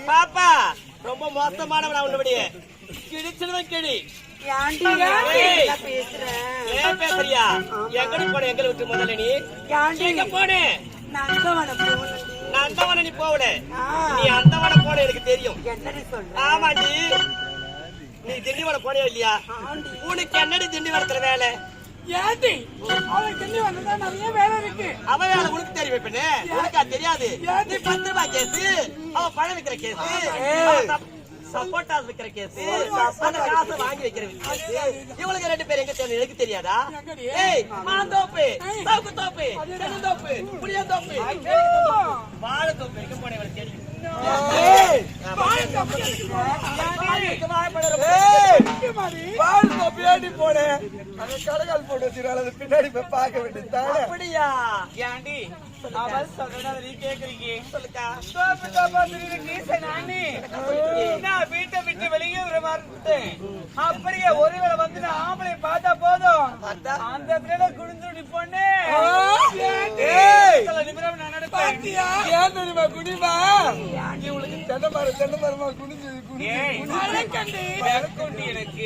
பாப்பா ரொம்ப மோசமானவன் அவனுடைய கிழிச்சிடுவேன் கிழி பேசுறியா எங்கடி போன எங்களை விட்டு முதல்ல நீ எங்க போன நந்தவன நீ போவல நீ அந்தவன போன எனக்கு தெரியும் ஆமாடி நீ திண்டிவனம் போனே இல்லையா உனக்கு என்னடி திண்டிவனத்துல வேலை ஏண்டி அவன் கிண்டி வந்தா நிறைய வேலை இருக்கு அவன் வேலை உனக்கு தெரியும் பெண்ணு உனக்கா தெரியாது நீ 10 ரூபாய் கேஸ் அவன் பழம் விக்கிற கேஸ் சப்போட்டா விக்கிற கேஸ் அந்த காசை வாங்கி வைக்கிற கேஸ் இவங்களுக்கு 2 பேர் எங்க தெரியும் எனக்கு தெரியாதா ஏய் மாந்தோப்பு தோப்பு தோப்பு தென்னந்தோப்பு புளியந்தோப்பு வாழைத்தோப்பு எங்க போனே இவனுக்கு தெரியும் பின்னாடி போய் பார்க்க வேண்டியது அப்படியா ஏண்டி அவள் சொல்றத நீ கேக்குறீங்க சொல்லுக்கா நான் வீட்டை விட்டு வெளியே வர மாட்டேன் அப்படியே ஒருவேளை வந்து நான் ஆம்பளை பார்த்தா போதும் அந்த பிள்ளை குடிந்து நீ பொண்ணு நான் நடப்பேன் குடிமா உங்களுக்கு தென்னை மரமா குடிஞ்சு எனக்கு